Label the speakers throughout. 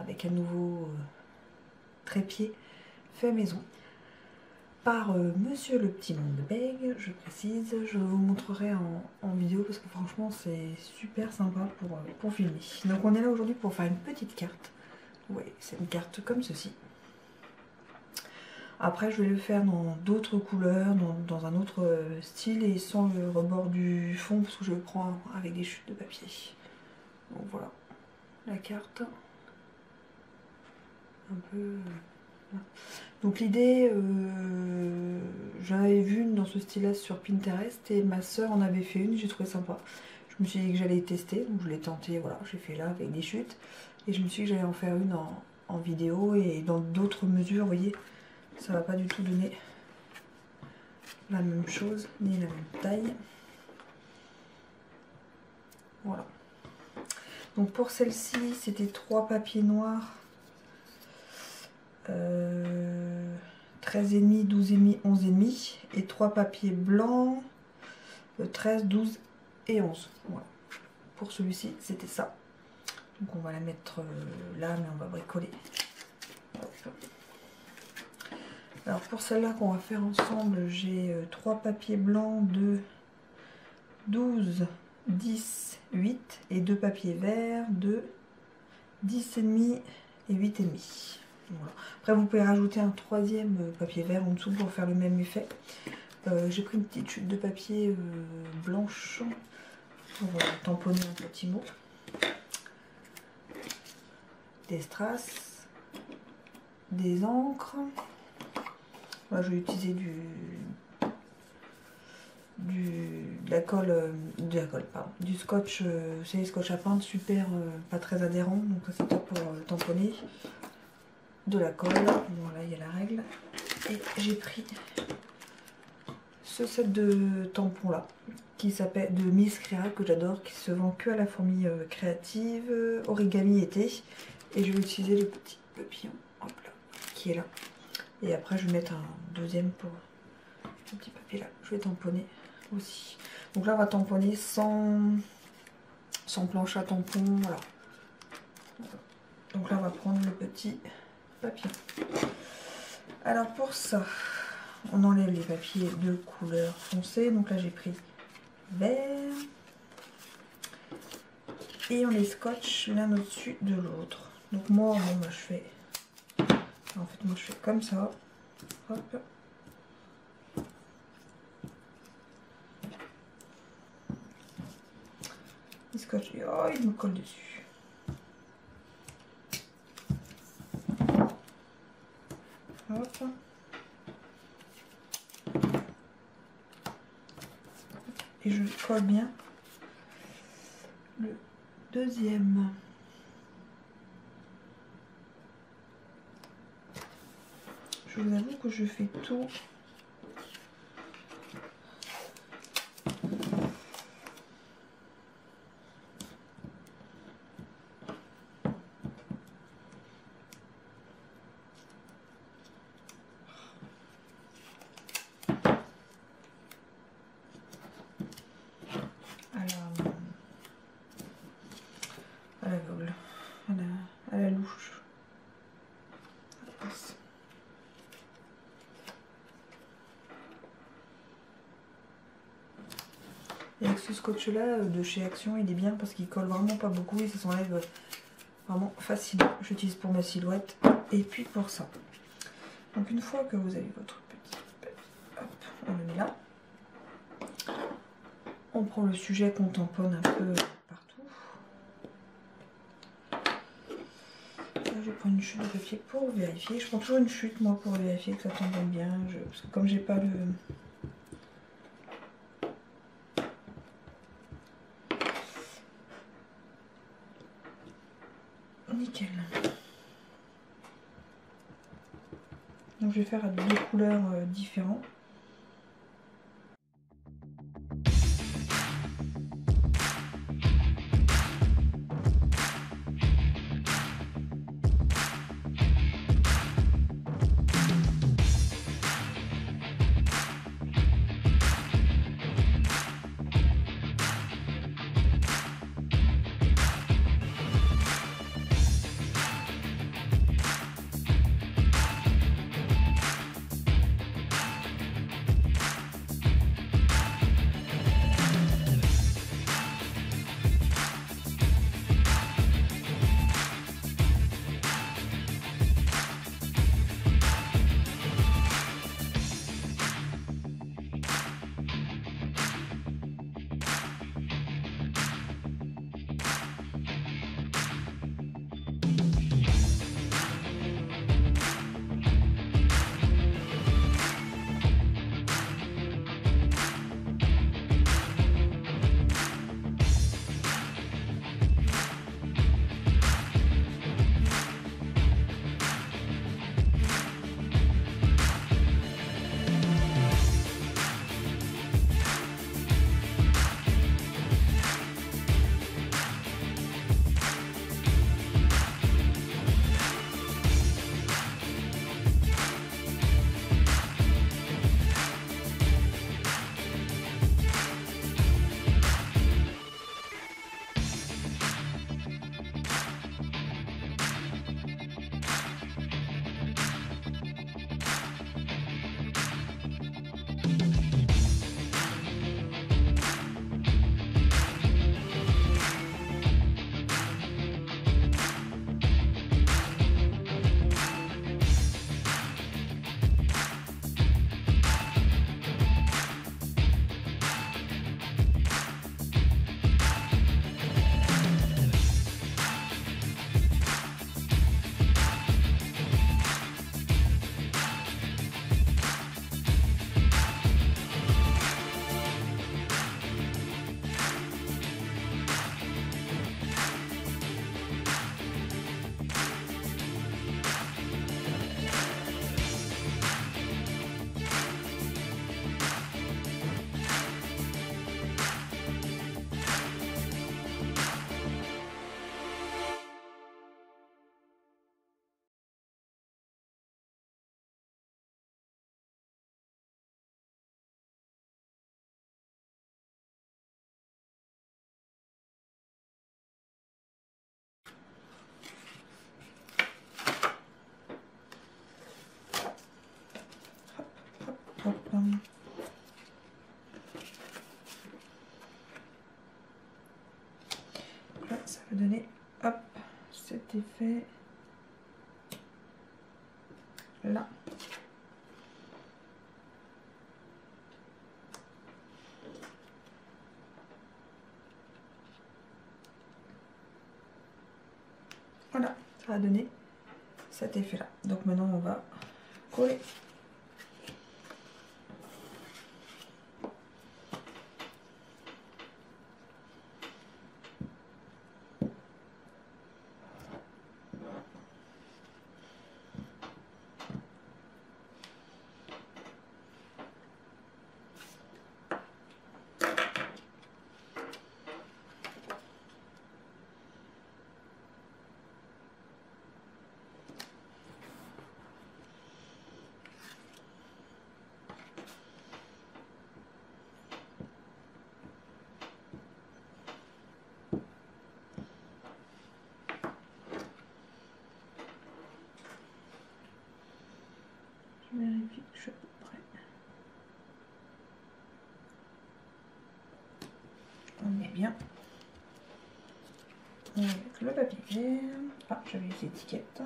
Speaker 1: avec un nouveau trépied fait maison par Monsieur le Petit Monde de Bègue, je précise. Je vous montrerai en vidéo parce que franchement c'est super sympa pour filmer. Donc on est là aujourd'hui pour faire une petite carte. Oui, c'est une carte comme ceci. Après je vais le faire dans d'autres couleurs, dans un autre style et sans le rebord du fond parce que je le prends avec des chutes de papier. Donc voilà la carte. Un peu... Donc l'idée, j'en avais vu une dans ce style-là sur Pinterest et ma soeur en avait fait une, j'ai trouvé sympa. Je me suis dit que j'allais tester, donc je l'ai tenté, voilà, j'ai fait là avec des chutes. Et je me suis dit que j'allais en faire une en vidéo et dans d'autres mesures, vous voyez, ça va pas du tout donner la même chose, ni la même taille. Voilà. Donc pour celle-ci, c'était 3 papiers noirs. 13,5, 12,5, 11,5 et 3 papiers blancs 13, 12 et 11. Voilà. Pour celui-ci, c'était ça. Donc on va la mettre là, mais on va bricoler. Hop. Alors pour celle-là qu'on va faire ensemble, j'ai 3 papiers blancs de 12, 10, 8 et 2 papiers verts de 10,5 et 8,5. Voilà. Après vous pouvez rajouter un 3e papier vert en dessous pour faire le même effet. J'ai pris une petite chute de papier blanche pour tamponner un petit mot. Des strass, des encres. Là je vais utiliser du scotch, c'est les scotch à peindre super, pas très adhérent, donc c'est top pour tamponner. De la colle, voilà, il y a la règle. Et j'ai pris ce set de tampons là, qui s'appelle de Miss Créa, que j'adore, qui se vend que à la fourmi créative, origami été. Et je vais utiliser le petit papillon, hop là, qui est là. Et après je vais mettre un deuxième pour le petit papier là. Je vais tamponner aussi. Donc là on va tamponner sans planche à tampon, voilà. Donc là on va prendre le petit papier. Alors pour ça, on enlève les papiers de couleur foncée. Donc là j'ai pris vert et on les scotche l'un au-dessus de l'autre. Donc moi, je fais, en fait moi je fais comme ça. Hop. Les scotch, oh il me colle dessus. Hop. Et je colle bien le deuxième. Je vous avoue que je fais tout. À l'aveugle, à la louche. Et avec ce scotch là de chez Action, il est bien parce qu'il colle vraiment pas beaucoup et ça s'enlève vraiment facilement. J'utilise pour ma silhouette et puis pour ça. Donc une fois que vous avez votre petit papier, hop, on le met là. On prend le sujet qu'on tamponne un peu partout. Je prends une chute de papier pour vérifier. Je prends toujours une chute moi pour vérifier que ça tamponne bien. Parce que comme j'ai pas le... Nickel. Donc je vais faire 2 couleurs différentes. Là, ça va donner, hop, cet effet là. Voilà, ça va donner cet effet là. Donc maintenant on va coller. Je vérifie que je suis à peu près. On est bien. On va mettre le papier vert. Ah, j'avais les étiquettes.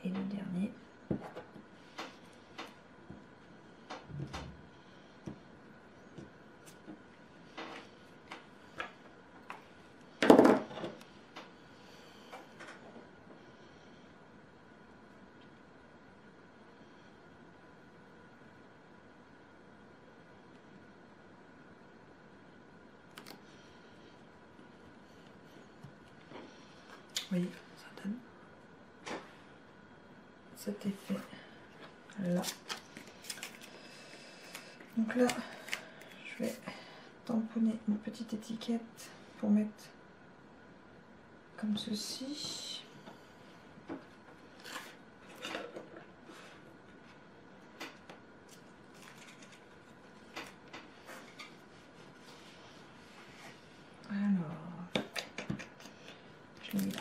Speaker 1: Et le dernier. Oui, ça donne cet effet là. Donc là, je vais tamponner une petite étiquette pour mettre comme ceci. Alors, je l'ai mis là.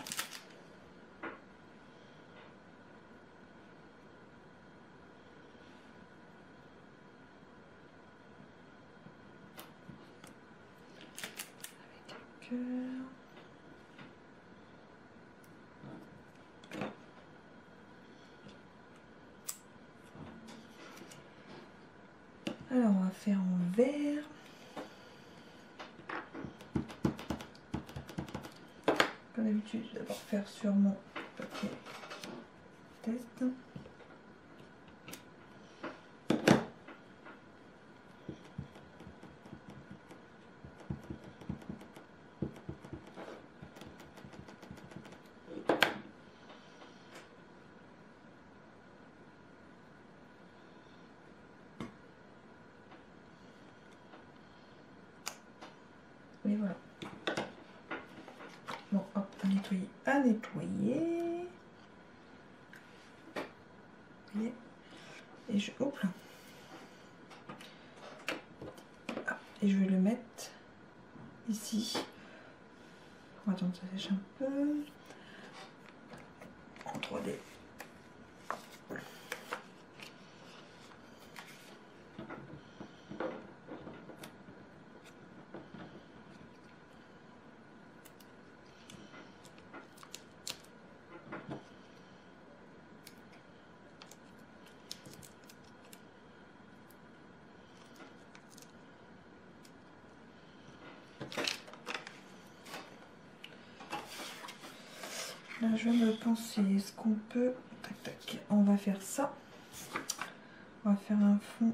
Speaker 1: Avec le cœur. Alors on va faire en vert. Comme d'habitude, je vais d'abord faire sur mon papier test. Et voilà. Bon, hop, à nettoyer, à nettoyer. Vous voyez? Et je, hop là. Ah, et je vais le mettre ici. Attends, ça sèche un peu. En 3D. Là, je viens de penser, est-ce qu'on peut... Tac, tac, on va faire ça. On va faire un fond.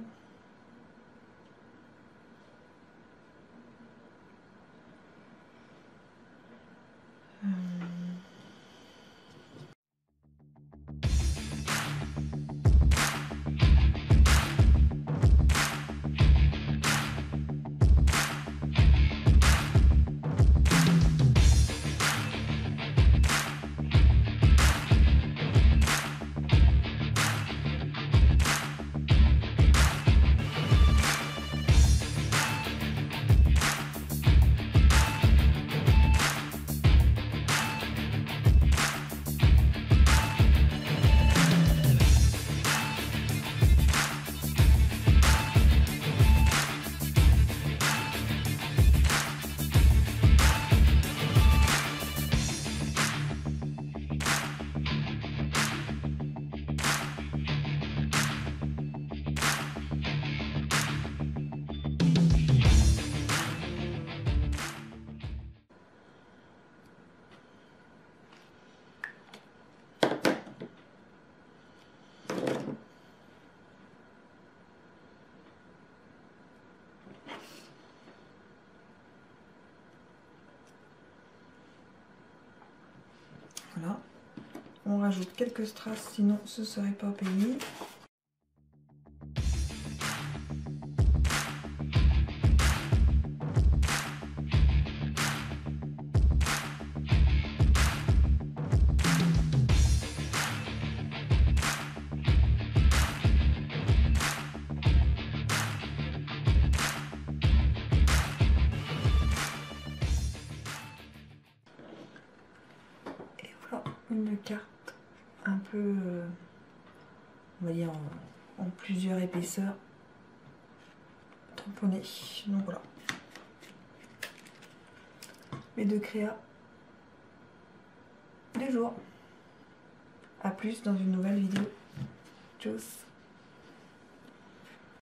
Speaker 1: Voilà. On rajoute quelques strass, sinon ce serait pas payé. Une carte un peu, on va dire, en plusieurs épaisseurs, tamponnée. Donc voilà. Mes deux créas du jour. A plus dans une nouvelle vidéo. Tchuss.